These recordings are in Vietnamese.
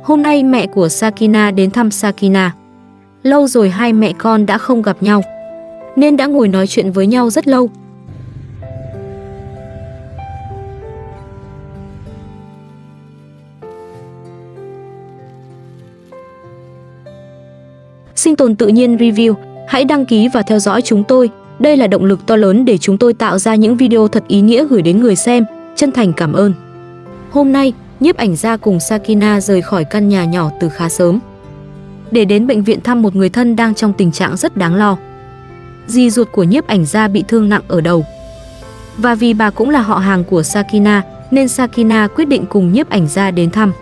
Hôm nay mẹ của Sakina đến thăm Sakina. Lâu rồi hai mẹ con đã không gặp nhau, nên đã ngồi nói chuyện với nhau rất lâu. Sinh tồn tự nhiên review, hãy đăng ký và theo dõi chúng tôi. Đây là động lực to lớn để chúng tôi tạo ra những video thật ý nghĩa gửi đến người xem. Chân thành cảm ơn. Hôm nay, nhiếp ảnh gia cùng Sakina rời khỏi căn nhà nhỏ từ khá sớm để đến bệnh viện thăm một người thân đang trong tình trạng rất đáng lo. Dì ruột của nhiếp ảnh gia bị thương nặng ở đầu. Và vì bà cũng là họ hàng của Sakina, nên Sakina quyết định cùng nhiếp ảnh gia đến thăm.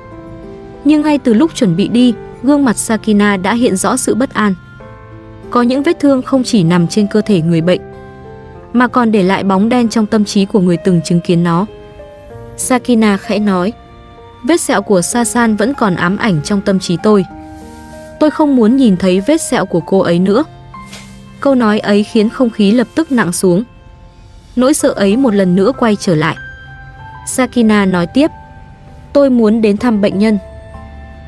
Nhưng ngay từ lúc chuẩn bị đi, gương mặt Sakina đã hiện rõ sự bất an. Có những vết thương không chỉ nằm trên cơ thể người bệnh, mà còn để lại bóng đen trong tâm trí của người từng chứng kiến nó. Sakina khẽ nói, vết sẹo của Sasan vẫn còn ám ảnh trong tâm trí tôi. Tôi không muốn nhìn thấy vết sẹo của cô ấy nữa. Câu nói ấy khiến không khí lập tức nặng xuống. Nỗi sợ ấy một lần nữa quay trở lại. Sakina nói tiếp, tôi muốn đến thăm bệnh nhân.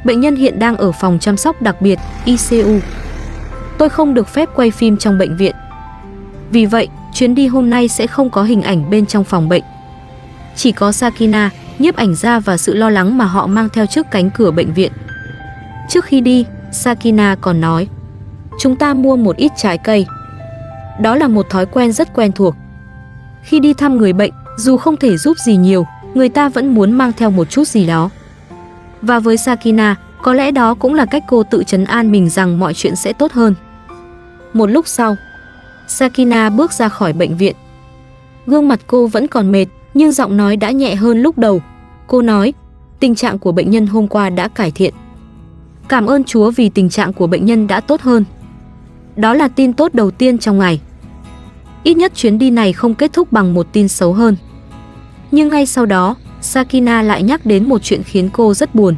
Bệnh nhân hiện đang ở phòng chăm sóc đặc biệt, ICU. Tôi không được phép quay phim trong bệnh viện. Vì vậy, chuyến đi hôm nay sẽ không có hình ảnh bên trong phòng bệnh. Chỉ có Sakina, nhiếp ảnh gia và sự lo lắng mà họ mang theo trước cánh cửa bệnh viện. Trước khi đi, Sakina còn nói, chúng ta mua một ít trái cây. Đó là một thói quen rất quen thuộc. Khi đi thăm người bệnh, dù không thể giúp gì nhiều, người ta vẫn muốn mang theo một chút gì đó. Và với Sakina, có lẽ đó cũng là cách cô tự trấn an mình rằng mọi chuyện sẽ tốt hơn. Một lúc sau, Sakina bước ra khỏi bệnh viện. Gương mặt cô vẫn còn mệt, nhưng giọng nói đã nhẹ hơn lúc đầu. Cô nói, tình trạng của bệnh nhân hôm qua đã cải thiện. Cảm ơn Chúa vì tình trạng của bệnh nhân đã tốt hơn. Đó là tin tốt đầu tiên trong ngày. Ít nhất chuyến đi này không kết thúc bằng một tin xấu hơn. Nhưng ngay sau đó, Sakina lại nhắc đến một chuyện khiến cô rất buồn.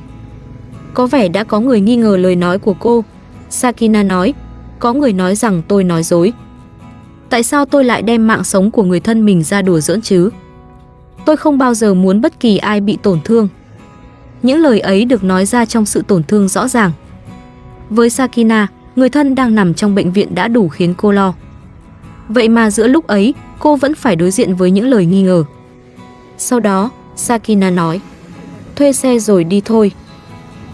Có vẻ đã có người nghi ngờ lời nói của cô. Sakina nói, có người nói rằng tôi nói dối. Tại sao tôi lại đem mạng sống của người thân mình ra đùa giỡn chứ? Tôi không bao giờ muốn bất kỳ ai bị tổn thương. Những lời ấy được nói ra trong sự tổn thương rõ ràng. Với Sakina, người thân đang nằm trong bệnh viện đã đủ khiến cô lo. Vậy mà giữa lúc ấy, cô vẫn phải đối diện với những lời nghi ngờ. Sau đó, Sakina nói, thuê xe rồi đi thôi.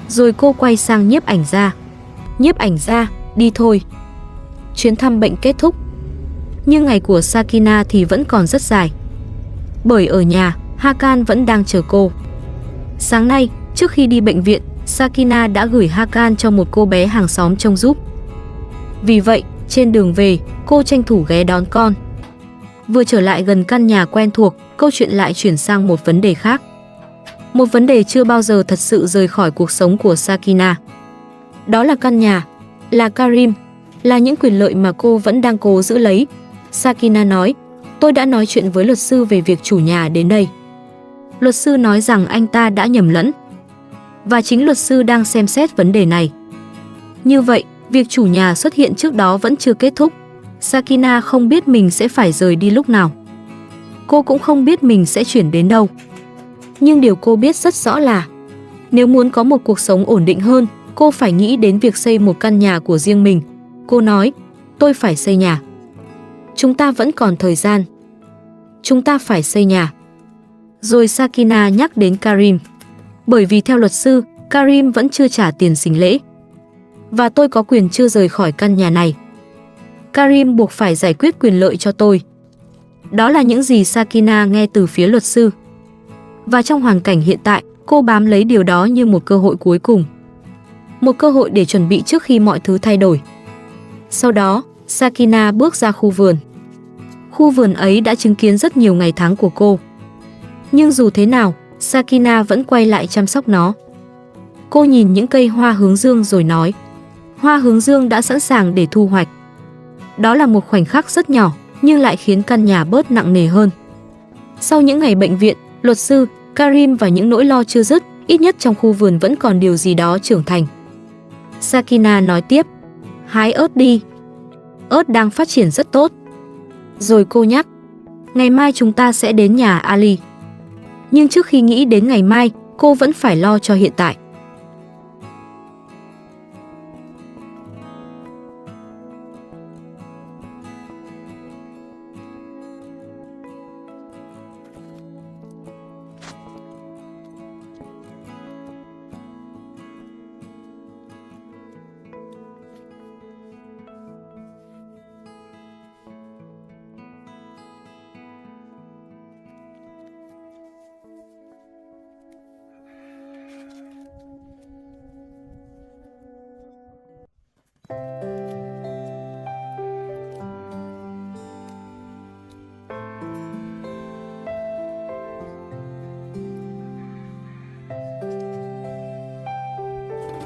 Rồi cô quay sang nhiếp ảnh gia. Nhiếp ảnh gia, đi thôi. Chuyến thăm bệnh kết thúc. Nhưng ngày của Sakina thì vẫn còn rất dài. Bởi ở nhà, Hakan vẫn đang chờ cô. Sáng nay, trước khi đi bệnh viện, Sakina đã gửi Hakan cho một cô bé hàng xóm trông giúp. Vì vậy, trên đường về, cô tranh thủ ghé đón con. Vừa trở lại gần căn nhà quen thuộc, câu chuyện lại chuyển sang một vấn đề khác. Một vấn đề chưa bao giờ thật sự rời khỏi cuộc sống của Sakina. Đó là căn nhà, là Karim, là những quyền lợi mà cô vẫn đang cố giữ lấy. Sakina nói, tôi đã nói chuyện với luật sư về việc chủ nhà đến đây. Luật sư nói rằng anh ta đã nhầm lẫn. Và chính luật sư đang xem xét vấn đề này. Như vậy, việc chủ nhà xuất hiện trước đó vẫn chưa kết thúc. Sakina không biết mình sẽ phải rời đi lúc nào. Cô cũng không biết mình sẽ chuyển đến đâu. Nhưng điều cô biết rất rõ là nếu muốn có một cuộc sống ổn định hơn, cô phải nghĩ đến việc xây một căn nhà của riêng mình. Cô nói, tôi phải xây nhà. Chúng ta vẫn còn thời gian. Chúng ta phải xây nhà. Rồi Sakina nhắc đến Karim. Bởi vì theo luật sư, Karim vẫn chưa trả tiền sính lễ. Và tôi có quyền chưa rời khỏi căn nhà này. Karim buộc phải giải quyết quyền lợi cho tôi. Đó là những gì Sakina nghe từ phía luật sư. Và trong hoàn cảnh hiện tại, cô bám lấy điều đó như một cơ hội cuối cùng. Một cơ hội để chuẩn bị trước khi mọi thứ thay đổi. Sau đó, Sakina bước ra khu vườn. Khu vườn ấy đã chứng kiến rất nhiều ngày tháng của cô. Nhưng dù thế nào, Sakina vẫn quay lại chăm sóc nó. Cô nhìn những cây hoa hướng dương rồi nói, hoa hướng dương đã sẵn sàng để thu hoạch. Đó là một khoảnh khắc rất nhỏ, nhưng lại khiến căn nhà bớt nặng nề hơn. Sau những ngày bệnh viện, luật sư, Karim và những nỗi lo chưa dứt, ít nhất trong khu vườn vẫn còn điều gì đó trưởng thành. Sakina nói tiếp, hái ớt đi. Ớt đang phát triển rất tốt. Rồi cô nhắc, ngày mai chúng ta sẽ đến nhà Ali. Nhưng trước khi nghĩ đến ngày mai, cô vẫn phải lo cho hiện tại.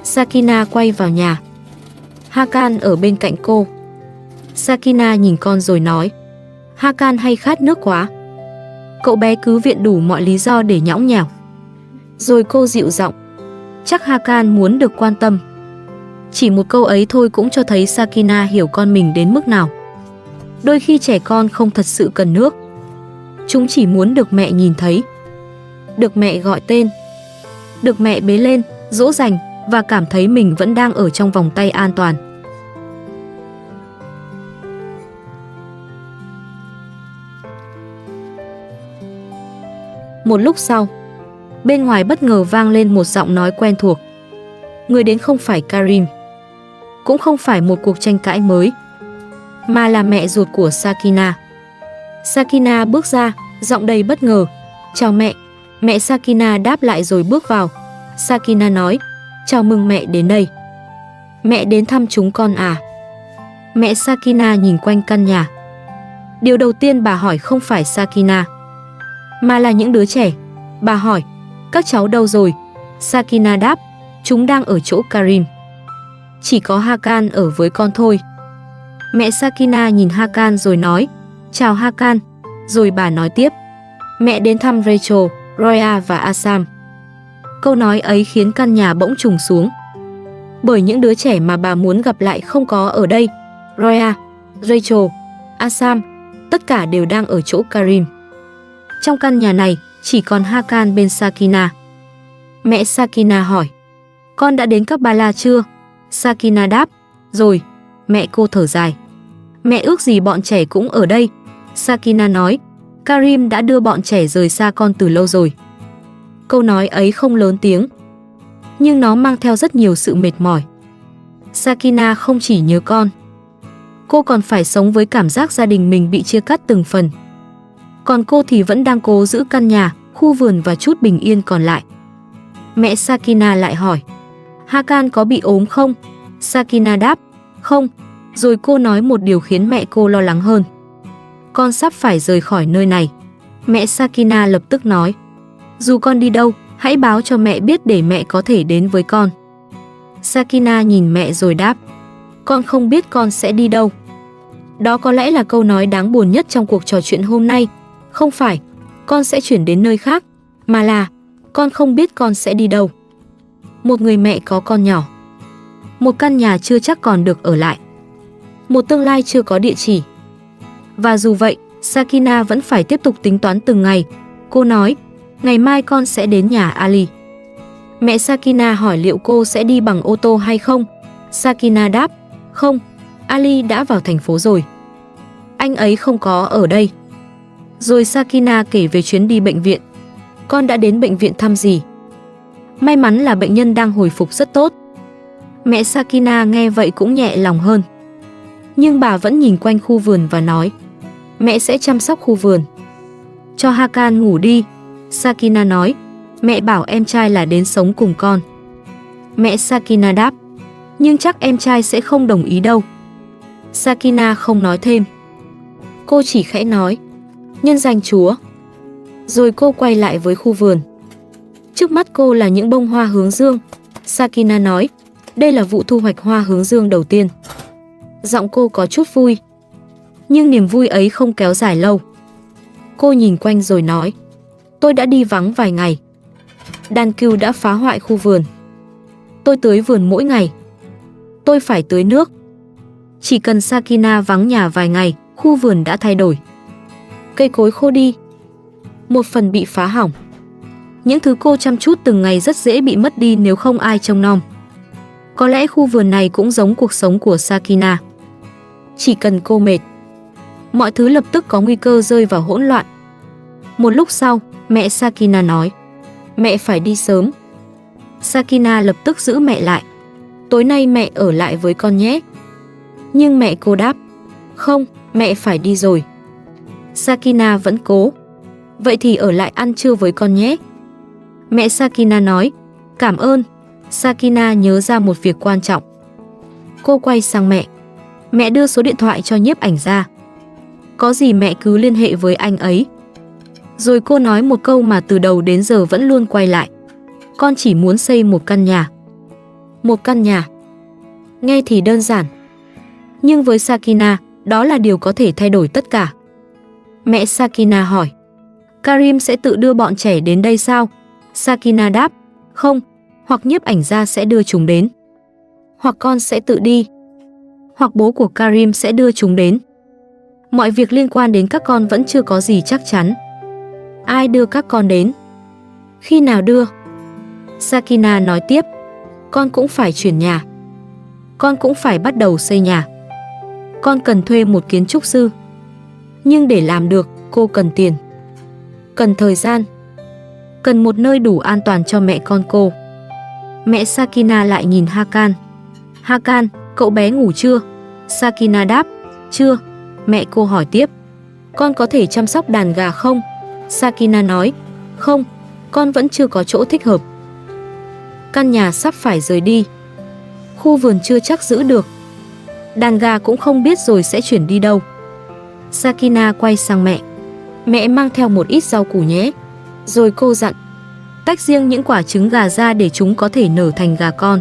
Sakina quay vào nhà. Hakan ở bên cạnh cô. Sakina nhìn con rồi nói, Hakan hay khát nước quá. Cậu bé cứ viện đủ mọi lý do để nhõng nhẽo. Rồi cô dịu giọng, chắc Hakan muốn được quan tâm. Chỉ một câu ấy thôi cũng cho thấy Sakina hiểu con mình đến mức nào. Đôi khi trẻ con không thật sự cần nước. Chúng chỉ muốn được mẹ nhìn thấy, được mẹ gọi tên, được mẹ bế lên, dỗ dành và cảm thấy mình vẫn đang ở trong vòng tay an toàn. Một lúc sau, bên ngoài bất ngờ vang lên một giọng nói quen thuộc. Người đến không phải Karim, cũng không phải một cuộc tranh cãi mới, mà là mẹ ruột của Sakina. Sakina bước ra, giọng đầy bất ngờ. Chào mẹ. Mẹ Sakina đáp lại rồi bước vào. Sakina nói, chào mừng mẹ đến đây. Mẹ đến thăm chúng con à? Mẹ Sakina nhìn quanh căn nhà. Điều đầu tiên bà hỏi không phải Sakina, mà là những đứa trẻ. Bà hỏi, các cháu đâu rồi? Sakina đáp, chúng đang ở chỗ Karim. Chỉ có Hakan ở với con thôi. Mẹ Sakina nhìn Hakan rồi nói, chào Hakan. Rồi bà nói tiếp, mẹ đến thăm Rachel, Roya và Asam. Câu nói ấy khiến căn nhà bỗng trùng xuống. Bởi những đứa trẻ mà bà muốn gặp lại không có ở đây. Roya, Rachel, Asam, tất cả đều đang ở chỗ Karim. Trong căn nhà này, chỉ còn Hakan bên Sakina. Mẹ Sakina hỏi, con đã đến Karbala chưa? Sakina đáp, rồi. Mẹ cô thở dài. Mẹ ước gì bọn trẻ cũng ở đây. Sakina nói, Karim đã đưa bọn trẻ rời xa con từ lâu rồi. Câu nói ấy không lớn tiếng, nhưng nó mang theo rất nhiều sự mệt mỏi. Sakina không chỉ nhớ con, cô còn phải sống với cảm giác gia đình mình bị chia cắt từng phần. Còn cô thì vẫn đang cố giữ căn nhà, khu vườn và chút bình yên còn lại. Mẹ Sakina lại hỏi, Hakan có bị ốm không? Sakina đáp, không. Rồi cô nói một điều khiến mẹ cô lo lắng hơn. Con sắp phải rời khỏi nơi này. Mẹ Sakina lập tức nói, dù con đi đâu, hãy báo cho mẹ biết để mẹ có thể đến với con. Sakina nhìn mẹ rồi đáp, con không biết con sẽ đi đâu. Đó có lẽ là câu nói đáng buồn nhất trong cuộc trò chuyện hôm nay. Không phải, con sẽ chuyển đến nơi khác, mà là, con không biết con sẽ đi đâu. Một người mẹ có con nhỏ, một căn nhà chưa chắc còn được ở lại, một tương lai chưa có địa chỉ. Và dù vậy, Sakina vẫn phải tiếp tục tính toán từng ngày. Cô nói, ngày mai con sẽ đến nhà Ali. Mẹ Sakina hỏi liệu cô sẽ đi bằng ô tô hay không. Sakina đáp, không, Ali đã vào thành phố rồi. Anh ấy không có ở đây. Rồi Sakina kể về chuyến đi bệnh viện. Con đã đến bệnh viện thăm gì? May mắn là bệnh nhân đang hồi phục rất tốt. Mẹ Sakina nghe vậy cũng nhẹ lòng hơn. Nhưng bà vẫn nhìn quanh khu vườn và nói, mẹ sẽ chăm sóc khu vườn. Cho Hakan ngủ đi. Sakina nói, mẹ bảo em trai là đến sống cùng con. Mẹ Sakina đáp, nhưng chắc em trai sẽ không đồng ý đâu. Sakina không nói thêm. Cô chỉ khẽ nói, nhân danh Chúa. Rồi cô quay lại với khu vườn. Trước mắt cô là những bông hoa hướng dương. Sakina nói, đây là vụ thu hoạch hoa hướng dương đầu tiên. Giọng cô có chút vui. Nhưng niềm vui ấy không kéo dài lâu. Cô nhìn quanh rồi nói, tôi đã đi vắng vài ngày. Đàn cừu đã phá hoại khu vườn. Tôi tưới vườn mỗi ngày. Tôi phải tưới nước. Chỉ cần Sakina vắng nhà vài ngày, khu vườn đã thay đổi. Cây cối khô đi. Một phần bị phá hỏng. Những thứ cô chăm chút từng ngày rất dễ bị mất đi nếu không ai trông nom. Có lẽ khu vườn này cũng giống cuộc sống của Sakina. Chỉ cần cô mệt, mọi thứ lập tức có nguy cơ rơi vào hỗn loạn. Một lúc sau, mẹ Sakina nói, mẹ phải đi sớm. Sakina lập tức giữ mẹ lại. Tối nay mẹ ở lại với con nhé. Nhưng mẹ cô đáp, không, mẹ phải đi rồi. Sakina vẫn cố, vậy thì ở lại ăn trưa với con nhé. Mẹ Sakina nói, cảm ơn. Sakina nhớ ra một việc quan trọng. Cô quay sang mẹ. Mẹ đưa số điện thoại cho nhiếp ảnh gia. Có gì mẹ cứ liên hệ với anh ấy. Rồi cô nói một câu mà từ đầu đến giờ vẫn luôn quay lại. Con chỉ muốn xây một căn nhà. Một căn nhà. Nghe thì đơn giản. Nhưng với Sakina, đó là điều có thể thay đổi tất cả. Mẹ Sakina hỏi, Karim sẽ tự đưa bọn trẻ đến đây sao? Sakina đáp, không, hoặc nhiếp ảnh gia sẽ đưa chúng đến. Hoặc con sẽ tự đi. Hoặc bố của Karim sẽ đưa chúng đến. Mọi việc liên quan đến các con vẫn chưa có gì chắc chắn. Ai đưa các con đến? Khi nào đưa? Sakina nói tiếp, con cũng phải chuyển nhà. Con cũng phải bắt đầu xây nhà. Con cần thuê một kiến trúc sư. Nhưng để làm được, cô cần tiền. Cần thời gian. Cần một nơi đủ an toàn cho mẹ con cô. Mẹ Sakina lại nhìn Hakan. Hakan, cậu bé ngủ chưa? Sakina đáp, chưa. Mẹ cô hỏi tiếp, con có thể chăm sóc đàn gà không? Sakina nói, không, con vẫn chưa có chỗ thích hợp. Căn nhà sắp phải rời đi. Khu vườn chưa chắc giữ được. Đàn gà cũng không biết rồi sẽ chuyển đi đâu. Sakina quay sang mẹ. Mẹ mang theo một ít rau củ nhé. Rồi cô dặn, tách riêng những quả trứng gà ra để chúng có thể nở thành gà con.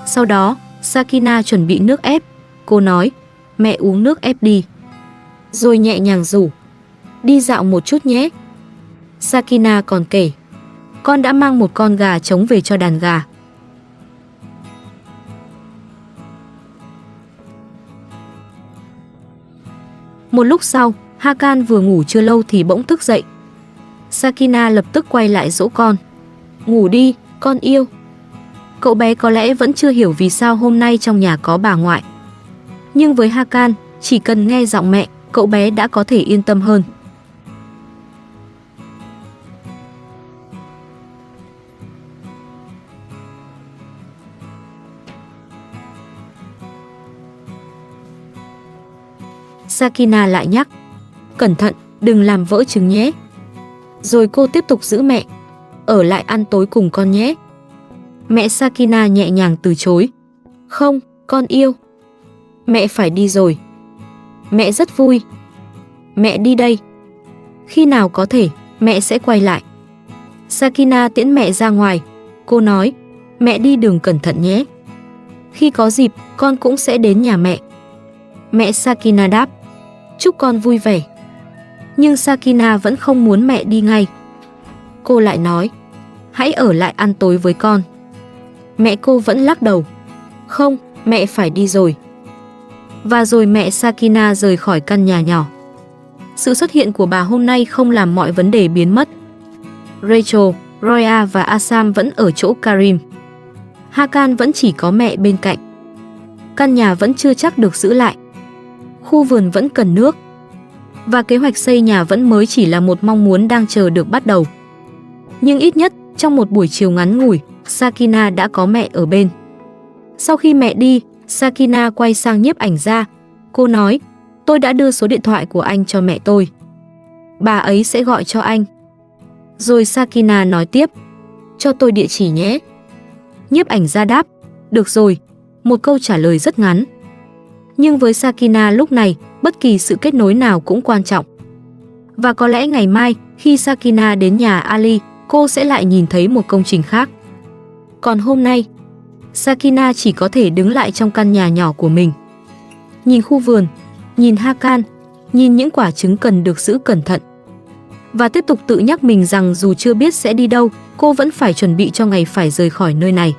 Sau đó, Sakina chuẩn bị nước ép. Cô nói, mẹ uống nước ép đi. Rồi nhẹ nhàng rủ, đi dạo một chút nhé. Sakina còn kể, con đã mang một con gà trống về cho đàn gà. Một lúc sau, Hakan vừa ngủ chưa lâu thì bỗng thức dậy. Sakina lập tức quay lại dỗ con. Ngủ đi, con yêu. Cậu bé có lẽ vẫn chưa hiểu vì sao hôm nay trong nhà có bà ngoại. Nhưng với Hakan, chỉ cần nghe giọng mẹ, cậu bé đã có thể yên tâm hơn. Sakina lại nhắc, cẩn thận, đừng làm vỡ trứng nhé. Rồi cô tiếp tục giữ mẹ, ở lại ăn tối cùng con nhé. Mẹ Sakina nhẹ nhàng từ chối, không, con yêu. Mẹ phải đi rồi. Mẹ rất vui. Mẹ đi đây. Khi nào có thể, mẹ sẽ quay lại. Sakina tiễn mẹ ra ngoài. Cô nói, mẹ đi đường cẩn thận nhé. Khi có dịp, con cũng sẽ đến nhà mẹ. Mẹ Sakina đáp, chúc con vui vẻ. Nhưng Sakina vẫn không muốn mẹ đi ngay. Cô lại nói, hãy ở lại ăn tối với con. Mẹ cô vẫn lắc đầu, không, mẹ phải đi rồi. Và rồi mẹ Sakina rời khỏi căn nhà nhỏ. Sự xuất hiện của bà hôm nay không làm mọi vấn đề biến mất. Rachel, Roya và Asam vẫn ở chỗ Karim. Hakan vẫn chỉ có mẹ bên cạnh. Căn nhà vẫn chưa chắc được giữ lại. Khu vườn vẫn cần nước. Và kế hoạch xây nhà vẫn mới chỉ là một mong muốn đang chờ được bắt đầu. Nhưng ít nhất, Trong một buổi chiều ngắn ngủi, Sakina đã có mẹ ở bên. Sau khi mẹ đi, Sakina quay sang nhiếp ảnh gia. Cô nói, tôi đã đưa số điện thoại của anh cho mẹ tôi. Bà ấy sẽ gọi cho anh. Rồi Sakina nói tiếp, cho tôi địa chỉ nhé. Nhiếp ảnh gia đáp, được rồi, một câu trả lời rất ngắn. Nhưng với Sakina lúc này, bất kỳ sự kết nối nào cũng quan trọng. Và có lẽ ngày mai, khi Sakina đến nhà Ali, cô sẽ lại nhìn thấy một công trình khác. Còn hôm nay, Sakina chỉ có thể đứng lại trong căn nhà nhỏ của mình. Nhìn khu vườn, nhìn Hakan, nhìn những quả trứng cần được giữ cẩn thận. Và tiếp tục tự nhắc mình rằng dù chưa biết sẽ đi đâu, cô vẫn phải chuẩn bị cho ngày phải rời khỏi nơi này.